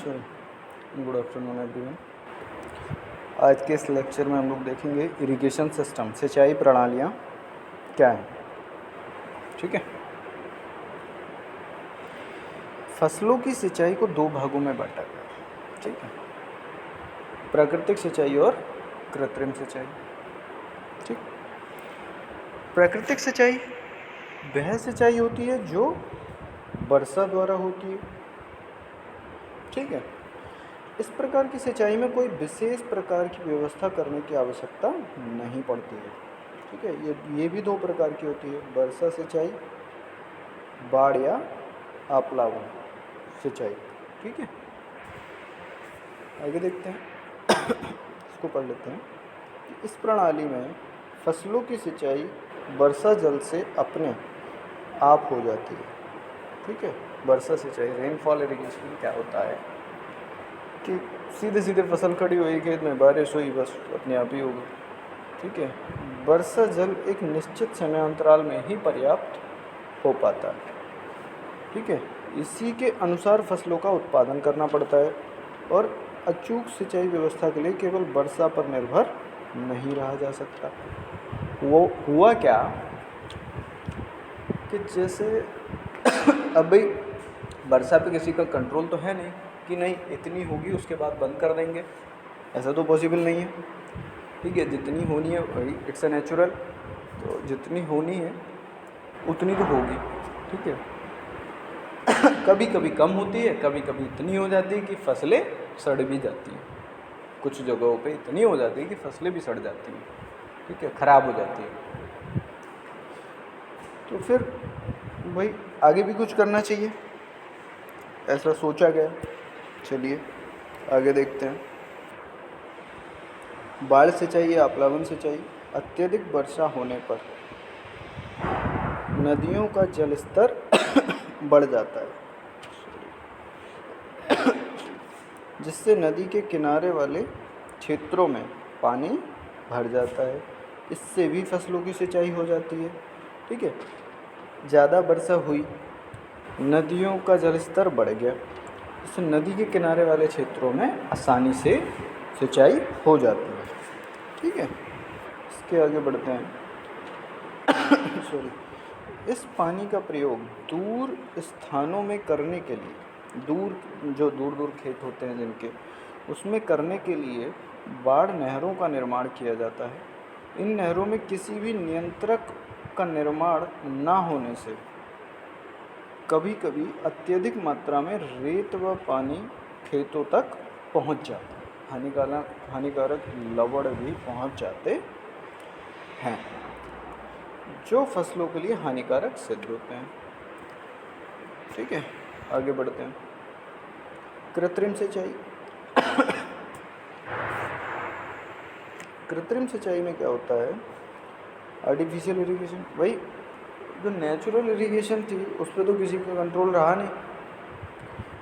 Sorry, good afternoon everyone. आज के इस लेक्चर में हम लोग देखेंगे इरिगेशन सिस्टम, सिंचाई प्रणालियाँ क्या हैं। ठीक है। फसलों की सिंचाई को दो भागों में बांटा गया है। ठीक है, प्राकृतिक सिंचाई और कृत्रिम सिंचाई। ठीक, प्राकृतिक सिंचाई वह सिंचाई होती है जो वर्षा द्वारा होती है। ठीक है, इस प्रकार की सिंचाई में कोई विशेष प्रकार की व्यवस्था करने की आवश्यकता नहीं पड़ती है। ठीक है, ये भी दो प्रकार की होती है, वर्षा सिंचाई, बाढ़ या आप्लावन सिंचाई। ठीक है, आगे देखते हैं। इसको पढ़ लेते हैं। इस प्रणाली में फसलों की सिंचाई वर्षा जल से अपने आप हो जाती है। ठीक है, वर्षा सिंचाई, रेनफॉल इरिगेशन क्या होता है कि सीधे सीधे फसल खड़ी हुई खेत में, बारिश हुई, बस अपने आप ही होगी। ठीक है, वर्षा जल एक निश्चित समय अंतराल में ही पर्याप्त हो पाता है। ठीक है, इसी के अनुसार फसलों का उत्पादन करना पड़ता है और अचूक सिंचाई व्यवस्था के लिए केवल वर्षा पर निर्भर नहीं रहा जा सकता। वो हुआ क्या कि जैसे अब भाई वर्षा पे किसी का कंट्रोल तो है नहीं कि नहीं इतनी होगी उसके बाद बंद कर देंगे, ऐसा तो पॉसिबल नहीं है। ठीक है, जितनी होनी है वही, इट्स अ नेचुरल, तो जितनी होनी है उतनी तो होगी। ठीक है, कभी कभी कम होती है, कभी कभी इतनी हो जाती है कि फसलें सड़ भी जाती हैं। कुछ जगहों पे इतनी हो जाती है कि फसलें भी सड़ जाती हैं। ठीक है, ख़राब हो जाती है। तो फिर भाई आगे भी कुछ करना चाहिए, ऐसा सोचा गया। चलिए आगे देखते हैं। बाढ़ सिंचाई या आप्लावन सिंचाई, अत्यधिक वर्षा होने पर नदियों का जल स्तर बढ़ जाता है, जिससे नदी के किनारे वाले क्षेत्रों में पानी भर जाता है। इससे भी फसलों की सिंचाई हो जाती है। ठीक है, ज़्यादा वर्षा हुई, नदियों का जलस्तर बढ़ गया, इससे नदी के किनारे वाले क्षेत्रों में आसानी से सिंचाई हो जाती है। ठीक है, इसके आगे बढ़ते हैं। सॉरी, इस पानी का प्रयोग दूर स्थानों में करने के लिए, दूर दूर खेत होते हैं जिनके, उसमें करने के लिए बाढ़ नहरों का निर्माण किया जाता है। इन नहरों में किसी भी नियंत्रक का निर्माण ना होने से कभी कभी अत्यधिक मात्रा में रेत व पानी खेतों तक पहुंच जाता है, हानिकारक लवण भी पहुंच जाते हैं, जो फसलों के लिए हानिकारक सिद्ध होते हैं। ठीक है, आगे बढ़ते हैं। कृत्रिम सिंचाई। कृत्रिम सिंचाई में क्या होता है, आर्टिफिशियल इरिगेशन। भाई जो नेचुरल इरिगेशन थी उस पर तो किसी का कंट्रोल रहा नहीं,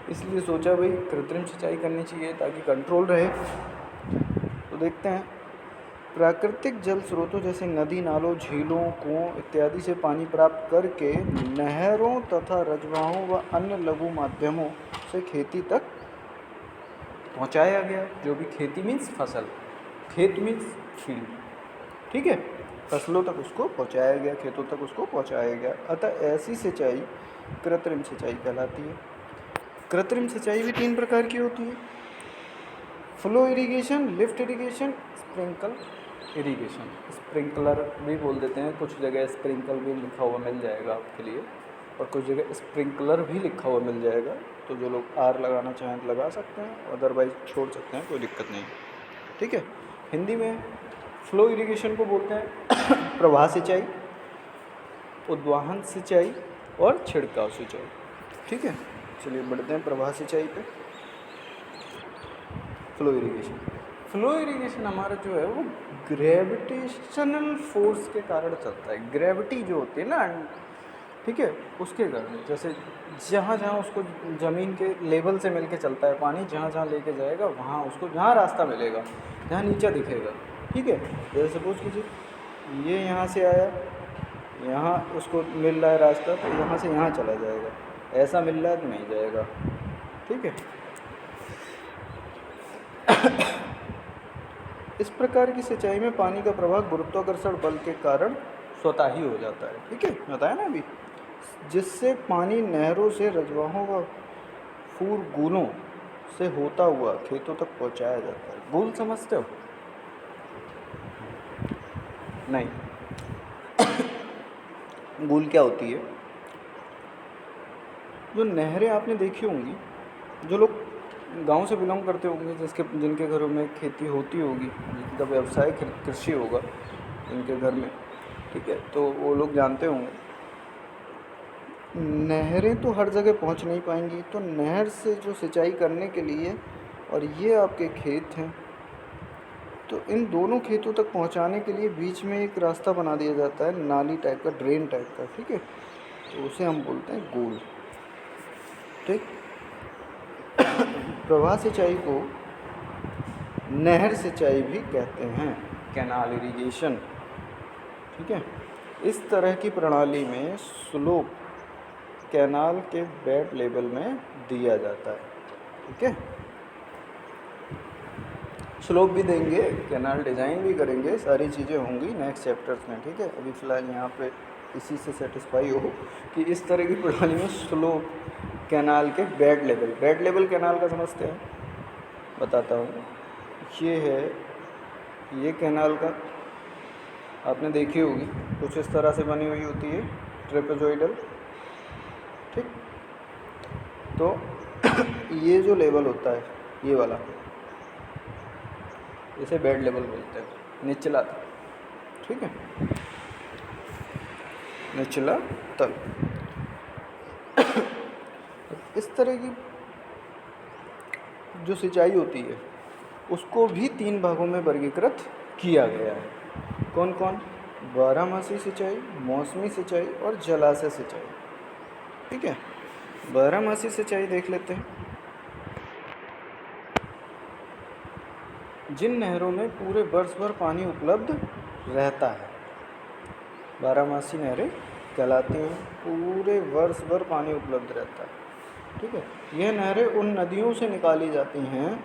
इसलिए सोचा भाई कृत्रिम सिंचाई करनी चाहिए ताकि कंट्रोल रहे। तो देखते हैं, प्राकृतिक जल स्रोतों जैसे नदी, नालों, झीलों, कुओं इत्यादि से पानी प्राप्त करके नहरों तथा रजवाहों व अन्य लघु माध्यमों से खेती तक पहुंचाया गया। जो भी खेती मीन्स फसल, खेत मीन्स फील्ड। ठीक है, फसलों तक उसको पहुंचाया गया, खेतों तक उसको पहुंचाया गया। अतः ऐसी सिंचाई कृत्रिम सिंचाई कहलाती है। कृत्रिम सिंचाई भी तीन प्रकार की होती है, flow irrigation, lift irrigation, sprinkle irrigation. Sprinkler भी बोल देते हैं, कुछ जगह स्प्रिंकल भी लिखा हुआ मिल जाएगा आपके लिए, और कुछ जगह स्प्रिंकलर भी लिखा हुआ मिल जाएगा। तो जो लोग आर लगाना चाहें तो लगा सकते हैं, अदरवाइज छोड़ सकते हैं, कोई दिक्कत नहीं। ठीक है, हिंदी में फ्लो इरिगेशन को बोलते हैं प्रवाह सिंचाई, उद्वाहन सिंचाई और छिड़काव सिंचाई। ठीक है, चलिए बढ़ते हैं प्रवाह सिंचाई पे। फ्लो इरिगेशन, फ्लो इरिगेशन हमारा जो है वो ग्रेविटेशनल फोर्स के कारण चलता है। ग्रेविटी जो होती है ना, ठीक है, उसके कारण, जैसे जहाँ जहाँ उसको ज़मीन के लेवल से मिलके चलता है पानी, जहाँ जहाँ लेके जाएगा वहाँ उसको जहाँ रास्ता मिलेगा, जहाँ नीचे दिखेगा। ठीक है, जैसे सपोज कीजिए ये यहाँ से आया, यहाँ उसको मिल रहा है रास्ता, तो यहाँ से यहाँ चला जाएगा, ऐसा मिल रहा है तो नहीं जाएगा। ठीक है, इस प्रकार की सिंचाई में पानी का प्रवाह गुरुत्वाकर्षण बल के कारण स्वतः ही हो जाता है। ठीक है, बताया ना अभी, जिससे पानी नहरों से रजवाहों व फूरगूलों से होता हुआ खेतों तक पहुंचाया जाता है। गूल समझते हो? नहीं। गूल क्या होती है? जो नहरें आपने देखी होंगी, जो लोग गांव से बिलोंग करते होंगे, जिनके घरों में खेती होती होगी, जिनका व्यवसाय कृषि होगा जिनके घर में, ठीक है, तो वो लोग जानते होंगे। नहरें तो हर जगह पहुंच नहीं पाएंगी, तो नहर से जो सिंचाई करने के लिए, और ये आपके खेत हैं, तो इन दोनों खेतों तक पहुंचाने के लिए बीच में एक रास्ता बना दिया जाता है, नाली टाइप का, ड्रेन टाइप का। ठीक है, तो उसे हम बोलते हैं गूल। ठीक, प्रवाह सिंचाई को नहर सिंचाई भी कहते हैं, कैनाल इरिगेशन। ठीक है, इस तरह की प्रणाली में स्लोप कैनाल के बेड लेवल में दिया जाता है। ठीक है, स्लोप भी देंगे, कैनाल डिज़ाइन भी करेंगे, सारी चीज़ें होंगी नेक्स्ट चैप्टर्स में। ठीक है, अभी फ़िलहाल यहाँ पे इसी से सेटिस्फाई हो कि इस तरह की प्रणाली में स्लोप कैनाल के बेड लेवल कैनाल का समझते हैं, बताता हूँ। ये है, ये कैनाल का आपने देखी होगी, कुछ इस तरह से बनी हुई होती है, ट्रेपेजोइडल। ठीक, तो ये जो लेवल होता है, ये वाला, इसे बेड लेवल बोलते हैं, निचला तल। ठीक है, निचला तल। इस तरह की जो सिंचाई होती है उसको भी 3 भागों में वर्गीकृत किया गया है। कौन कौन? बारहमासी सिंचाई, मौसमी सिंचाई और जलाशय सिंचाई। ठीक है, बारहमासी सिंचाई देख लेते हैं। जिन नहरों में पूरे वर्ष भर पानी उपलब्ध रहता है, बारहमासी नहरें कहलाती हैं, पूरे वर्ष भर पानी उपलब्ध रहता है। ठीक है, यह नहरें उन नदियों से निकाली जाती हैं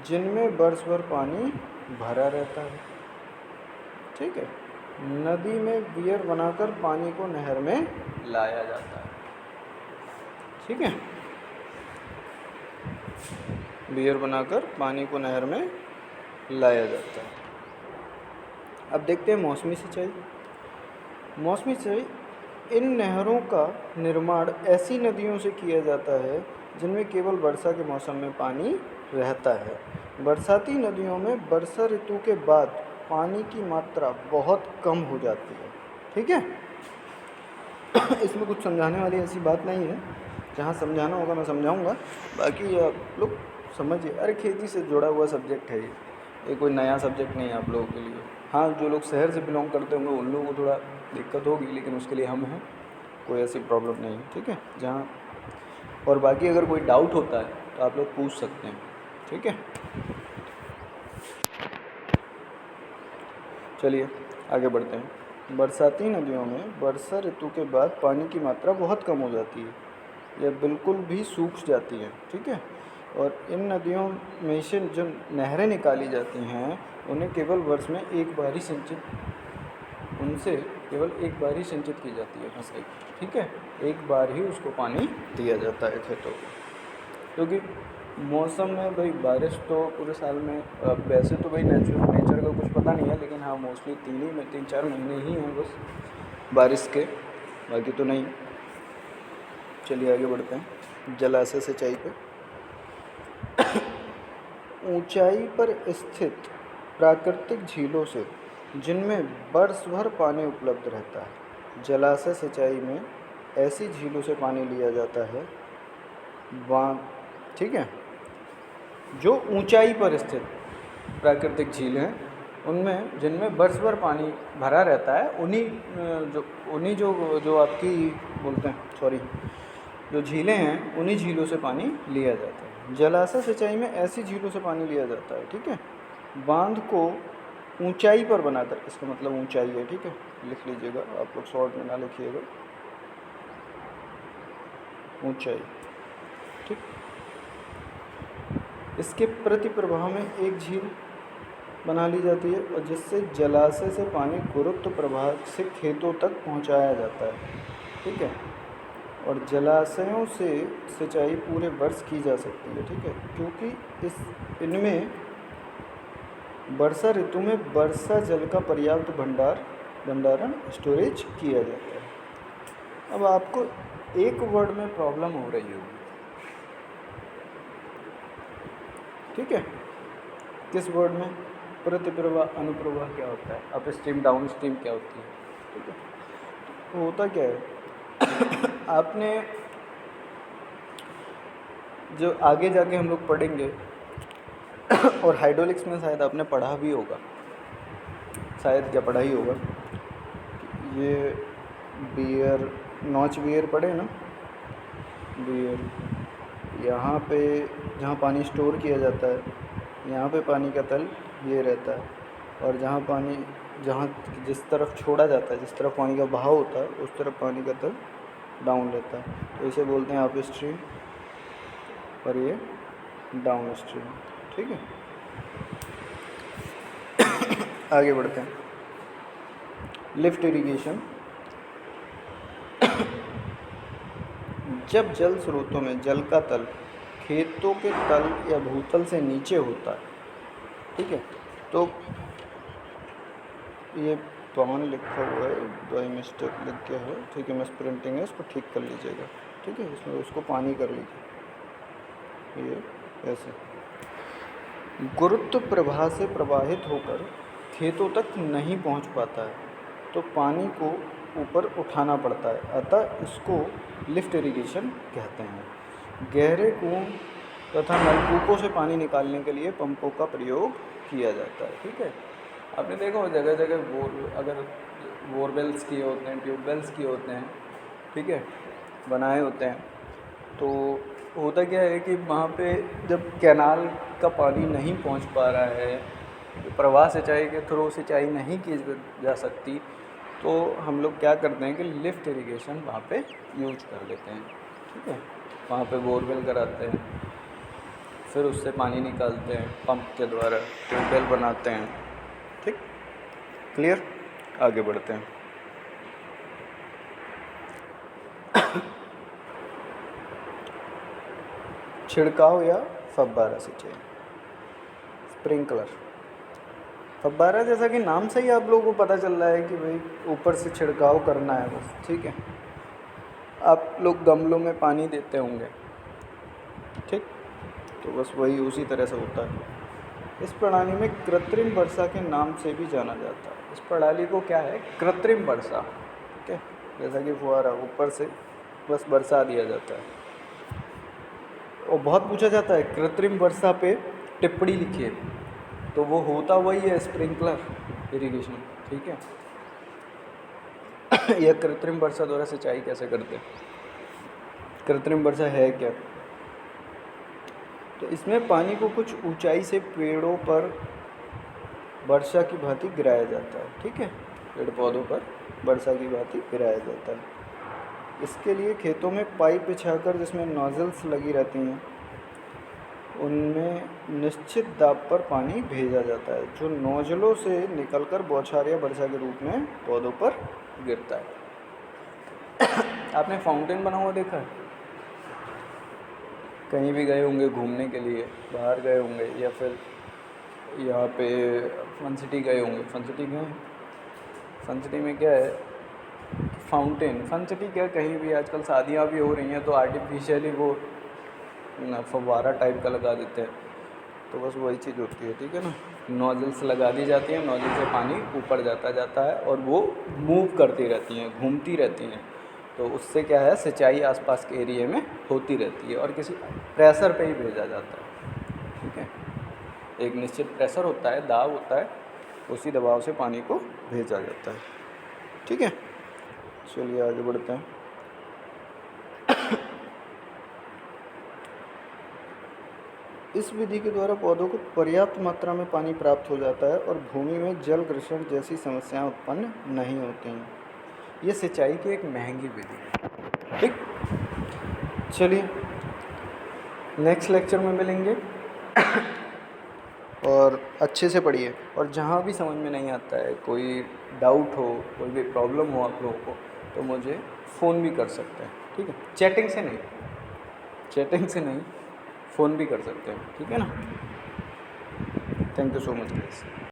जिनमें वर्ष भर पानी भरा रहता है। ठीक है, नदी में बियर बनाकर पानी को नहर में लाया जाता है। ठीक है, बियर बनाकर पानी को नहर में लाया जाता है। अब देखते हैं मौसमी सिंचाई। मौसमी सिंचाई, इन नहरों का निर्माण ऐसी नदियों से किया जाता है जिनमें केवल वर्षा के मौसम में पानी रहता है। बरसाती नदियों में वर्षा ऋतु के बाद पानी की मात्रा बहुत कम हो जाती है। ठीक है, इसमें कुछ समझाने वाली ऐसी बात नहीं है, जहाँ समझाना होगा मैं समझाऊंगा, बाकी आप लोग समझिए। अरे खेती से जुड़ा हुआ सब्जेक्ट है ये कोई नया सब्जेक्ट नहीं है आप लोगों के लिए। हाँ, जो लोग शहर से बिलोंग करते होंगे उन लोगों को थोड़ा दिक्कत होगी, लेकिन उसके लिए हम हैं, कोई ऐसी प्रॉब्लम नहीं है। ठीक है, जहाँ और बाकी अगर कोई डाउट होता है तो आप लोग पूछ सकते हैं। ठीक है, चलिए आगे बढ़ते हैं। बरसाती नदियों में वर्षा ऋतु के बाद पानी की मात्रा बहुत कम हो जाती है या बिल्कुल भी सूख जाती है। ठीक है, और इन नदियों में से जो नहरें निकाली जाती हैं उन्हें केवल वर्ष में एक बार ही सिंचित की जाती है फसल। ठीक है, एक बार ही उसको पानी दिया जाता है खेतों को, क्योंकि मौसम में भाई बारिश तो पूरे साल में, वैसे तो भाई नेचर का कुछ पता नहीं है, लेकिन हाँ मोस्टली 3-4 महीने ही हैं बस बारिश के, बाकी तो नहीं। चलिए आगे बढ़ते हैं जलाशय सिंचाई पे। ऊंचाई पर स्थित प्राकृतिक झीलों से जिनमें वर्ष भर पानी उपलब्ध रहता है, जलाशय सिंचाई में ऐसी झीलों से पानी लिया जाता है। बांध, ठीक है, जो ऊंचाई पर स्थित प्राकृतिक झील हैं उनमें जिनमें वर्ष भर पानी भरा रहता है, उन्हीं जो आपकी बोलते हैं, सॉरी, जो झीलें हैं उन्हीं झीलों से पानी लिया जाता है। जलाशय सिंचाई में ऐसी झीलों से पानी लिया जाता है। ठीक है, बांध को ऊंचाई पर बनाकर, इसका मतलब ऊंचाई है। ठीक है, लिख लीजिएगा, आप लोग शॉर्ट में ना लिखिएगा, ऊंचाई। ठीक, इसके प्रति प्रवाह में एक झील बना ली जाती है और जिससे जलाशय से पानी गुरुत्व प्रवाह से खेतों तक पहुंचाया जाता है। ठीक है, और जलाशयों से सिंचाई पूरे वर्ष की जा सकती है। ठीक है, क्योंकि इनमें वर्षा ऋतु में वर्षा जल का पर्याप्त भंडारण स्टोरेज किया जाता है। अब आपको एक वर्ड में प्रॉब्लम हो रही होगी। ठीक है, किस वर्ड में? प्रतिप्रवाह अनुप्रवाह क्या होता है, अप स्ट्रीम डाउन स्ट्रीम क्या होती है। ठीक है, तो होता क्या है आपने जो आगे जाके हम लोग पढ़ेंगे और हाइड्रोलिक्स में शायद आपने पढ़ा भी होगा, शायद क्या पढ़ा ही होगा, ये बियर नॉच बियर पढ़े ना, बियर यहाँ पे जहाँ पानी स्टोर किया जाता है यहाँ पे पानी का तल ये रहता है और जहाँ जिस तरफ छोड़ा जाता है, जिस तरफ पानी का बहाव होता है उस तरफ पानी का तल डाउन रहता है, तो इसे बोलते हैं अप स्ट्रीम और ये डाउन स्ट्रीम। ठीक है, आगे बढ़ते हैं। लिफ्ट इरिगेशन, जब जल स्रोतों में जल का तल खेतों के तल या भूतल से नीचे होता है। ठीक है, तो ये पवन लिखा हुआ है, बाई मिस्टेक लिख गया है। ठीक है, मिस प्रिंटिंग है, इसको ठीक कर लीजिएगा। ठीक है, इसमें उसको पानी कर लीजिए, ये ऐसे गुरुत्व प्रवाह से प्रवाहित होकर खेतों तक नहीं पहुंच पाता है, तो पानी को ऊपर उठाना पड़ता है, अतः इसको लिफ्ट इरिगेशन कहते हैं। गहरे कुओं तथा नलकूपों से पानी निकालने के लिए पंपों का प्रयोग किया जाता है। ठीक है, आपने देखा हो जगह जगह अगर बोरवेल्स किए होते हैं, ट्यूबवेल्स किए होते हैं, ठीक है, बनाए होते हैं, तो होता क्या है कि वहाँ पे जब कैनाल का पानी नहीं पहुँच पा रहा है, प्रवाह सिंचाई के थ्रू सिंचाई नहीं की जा सकती, तो हम लोग क्या करते हैं कि लिफ्ट इरिगेशन वहाँ पे यूज कर लेते हैं। ठीक है, वहाँ पे बोरवेल कराते हैं, फिर उससे पानी निकालते हैं पंप के द्वारा, ट्यूबवेल बनाते हैं। ठीक, क्लियर? आगे बढ़ते हैं। छिड़काव या फव्वारा सिंचाई, स्प्रिंकलर। फव्वारा जैसा कि नाम से ही आप लोगों को पता चल रहा है कि भाई ऊपर से छिड़काव करना है बस। ठीक है, आप लोग गमलों में पानी देते होंगे, ठीक, तो बस वही उसी तरह से होता है। इस प्रणाली में कृत्रिम वर्षा के नाम से भी जाना जाता है। इस प्रणाली को क्या है? कृत्रिम वर्षा। ठीक है, जैसा कि फुहारा ऊपर से बस बरसा दिया जाता है। और बहुत पूछा जाता है कृत्रिम वर्षा पे टिप्पणी लिखिए, तो वो होता वही है स्प्रिंकलर इरिगेशन। ठीक है, यह कृत्रिम वर्षा द्वारा सिंचाई कैसे करते हैं? कृत्रिम वर्षा है क्या? तो इसमें पानी को कुछ ऊंचाई से पेड़ों पर वर्षा की भांति गिराया जाता है। ठीक है, पेड़ पौधों पर वर्षा की भांति गिराया जाता है। इसके लिए खेतों में पाइप बिछाकर जिसमें नोजल्स लगी रहती हैं, उनमें निश्चित दाब पर पानी भेजा जाता है, जो नोजलों से निकलकर बौछार या वर्षा के रूप में पौधों पर गिरता है। आपने फाउंटेन बना हुआ देखा है? कहीं भी गए होंगे घूमने के लिए, बाहर गए होंगे, या फिर यहाँ पे फन सिटी गए होंगे। फन सिटी गए? फन सिटी में क्या है? फाउंटेन। फन सिटी क्या, कहीं भी आजकल शादियाँ भी हो रही हैं तो आर्टिफिशियली वो फव्वारा टाइप का लगा देते हैं, तो बस वही चीज़ होती है। ठीक है ना, नोजल्स लगा दी जाती हैं, नोजल से पानी ऊपर जाता है और वो मूव करती रहती हैं, घूमती रहती हैं, तो उससे क्या है, सिंचाई आसपास के एरिया में होती रहती है और किसी प्रेशर पे ही भेजा जाता है। ठीक है, एक निश्चित प्रेशर होता है, दाब होता है, उसी दबाव से पानी को भेजा जाता है। ठीक है, चलिए आगे बढ़ते हैं। इस विधि के द्वारा पौधों को पर्याप्त मात्रा में पानी प्राप्त हो जाता है और भूमि में जल ग्रसण जैसी समस्याएं उत्पन्न नहीं होती हैं। ये सिंचाई की एक महंगी विधि है। ठीक, चलिए नेक्स्ट लेक्चर में मिलेंगे। और अच्छे से पढ़िए, और जहाँ भी समझ में नहीं आता है, कोई डाउट हो, कोई भी प्रॉब्लम हो आप लोगों को, तो मुझे फ़ोन भी कर सकते हैं, ठीक है। चैटिंग से नहीं, फ़ोन भी कर सकते हैं, ठीक है ना। Thank you so much guys.